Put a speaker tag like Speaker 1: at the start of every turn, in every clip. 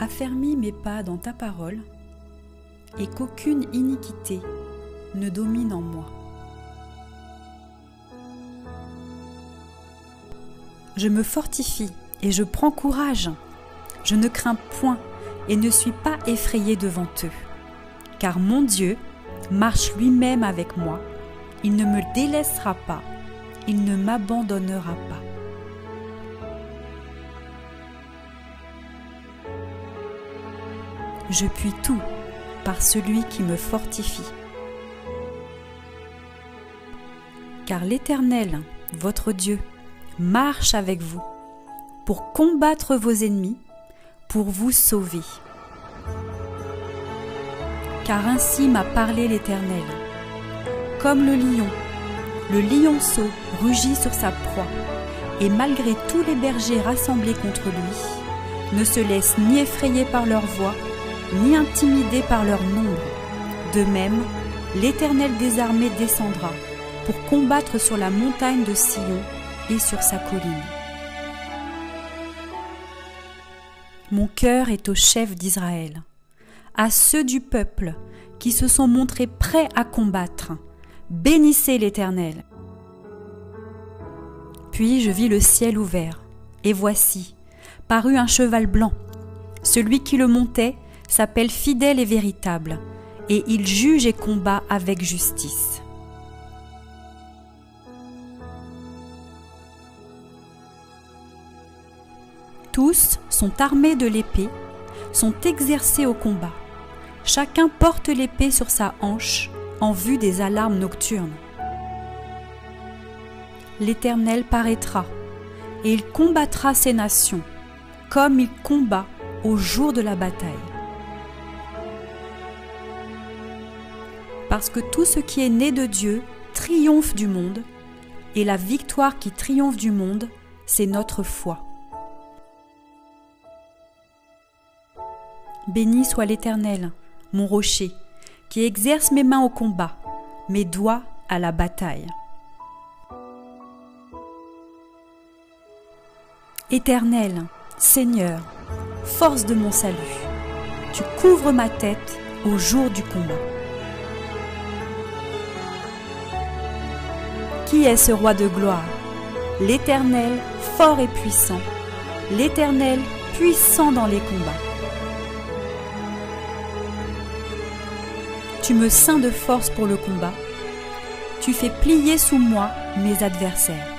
Speaker 1: Affermis mes pas dans ta parole et qu'aucune iniquité ne domine en moi. Je me fortifie et je prends courage. Je ne crains point et ne suis pas effrayé devant eux. Car mon Dieu marche lui-même avec moi. Il ne me délaissera pas. Il ne m'abandonnera pas. Je puis tout par celui qui me fortifie. Car l'Éternel, votre Dieu, marche avec vous pour combattre vos ennemis, pour vous sauver. Car ainsi m'a parlé l'Éternel. Comme le lionceau rugit sur sa proie, et malgré tous les bergers rassemblés contre lui, ne se laisse ni effrayer par leur voix, ni intimidé par leur nombre. De même, l'Éternel des armées descendra pour combattre sur la montagne de Sion et sur sa colline. Mon cœur est aux chefs d'Israël, à ceux du peuple qui se sont montrés prêts à combattre. Bénissez l'Éternel. Puis je vis le ciel ouvert, et voici, parut un cheval blanc. Celui qui le montait s'appelle fidèle et véritable, et il juge et combat avec justice. Tous sont armés de l'épée, sont exercés au combat. Chacun porte l'épée sur sa hanche en vue des alarmes nocturnes. L'Éternel paraîtra, et il combattra ces nations, comme il combat au jour de la bataille. Parce que tout ce qui est né de Dieu triomphe du monde, et la victoire qui triomphe du monde, c'est notre foi. Béni soit l'Éternel, mon rocher, qui exerce mes mains au combat, mes doigts à la bataille. Éternel, Seigneur, force de mon salut, tu couvres ma tête au jour du combat. Qui est ce roi de gloire? L'Éternel, fort et puissant, l'Éternel, puissant dans les combats. Tu me ceins de force pour le combat. Tu fais plier sous moi mes adversaires.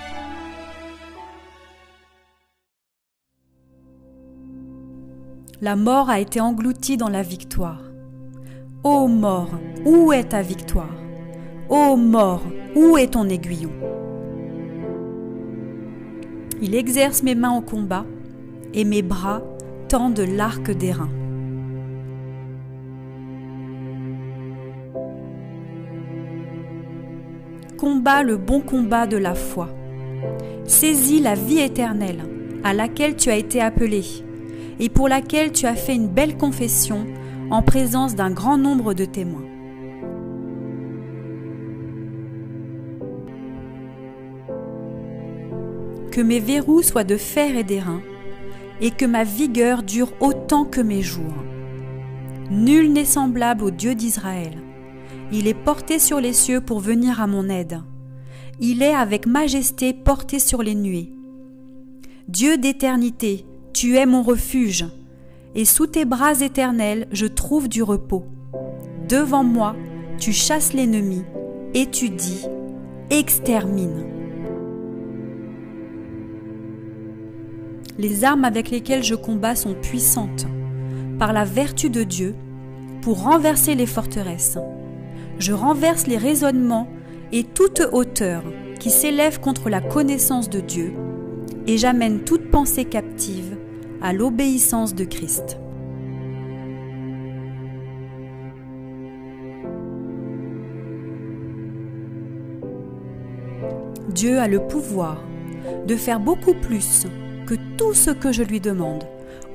Speaker 1: La mort a été engloutie dans la victoire. Ô mort, où est ta victoire? Ô mort, où est ton aiguillon? Il exerce mes mains au combat et mes bras tendent l'arc d'airain. Combat le bon combat de la foi. Saisis la vie éternelle à laquelle tu as été appelé et pour laquelle tu as fait une belle confession en présence d'un grand nombre de témoins. Que mes verrous soient de fer et d'airain et que ma vigueur dure autant que mes jours. Nul n'est semblable au Dieu d'Israël. Il est porté sur les cieux pour venir à mon aide. Il est avec majesté porté sur les nuées. Dieu d'éternité, tu es mon refuge, et sous tes bras éternels je trouve du repos. Devant moi, tu chasses l'ennemi, et tu dis, extermine. Les armes avec lesquelles je combats sont puissantes, par la vertu de Dieu, pour renverser les forteresses. Je renverse les raisonnements et toute hauteur qui s'élève contre la connaissance de Dieu, et j'amène toute pensée captive à l'obéissance de Christ. Dieu a le pouvoir de faire beaucoup plus que tout ce que je lui demande,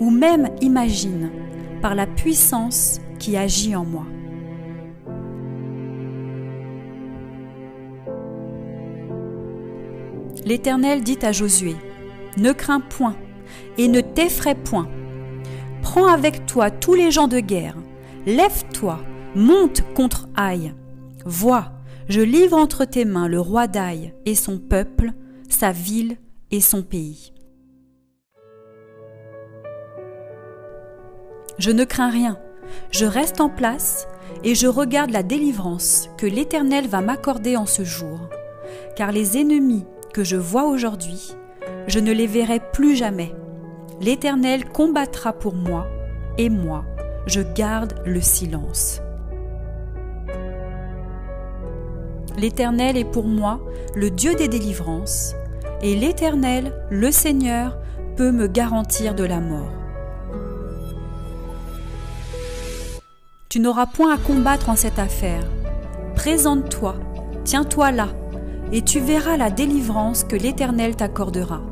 Speaker 1: ou même imagine, par la puissance qui agit en moi. L'Éternel dit à Josué, « Ne crains point et ne t'effraie point, Prends avec toi tous les gens de guerre. Lève-toi, monte contre Aï. Vois, je livre entre tes mains le roi d'Aï et son peuple, sa ville et son pays. Je ne crains rien, je reste en place et je regarde la délivrance que l'Éternel va m'accorder en ce jour. Car les ennemis que je vois aujourd'hui, je ne les verrai plus jamais. L'Éternel combattra pour moi, et moi, je garde le silence. L'Éternel est pour moi le Dieu des délivrances, et l'Éternel, le Seigneur, peut me garantir de la mort. Tu n'auras point à combattre en cette affaire. Présente-toi, tiens-toi là, et tu verras la délivrance que l'Éternel t'accordera.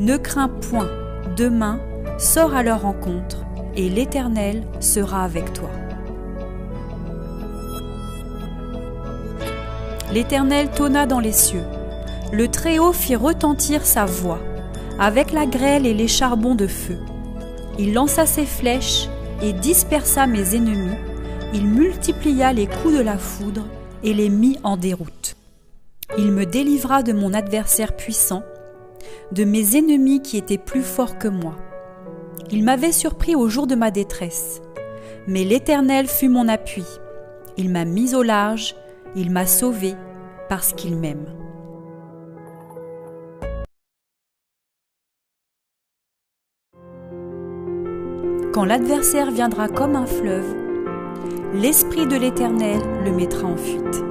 Speaker 1: Ne crains point, demain, sors à leur rencontre, et l'Éternel sera avec toi. L'Éternel tonna dans les cieux. Le Très-Haut fit retentir sa voix, avec la grêle et les charbons de feu. Il lança ses flèches et dispersa mes ennemis. Il multiplia les coups de la foudre et les mit en déroute. Il me délivra de mon adversaire puissant, de mes ennemis qui étaient plus forts que moi. Il m'avait surpris au jour de ma détresse, mais l'Éternel fut mon appui. Il m'a mis au large, il m'a sauvé parce qu'il m'aime. Quand l'adversaire viendra comme un fleuve, l'Esprit de l'Éternel le mettra en fuite.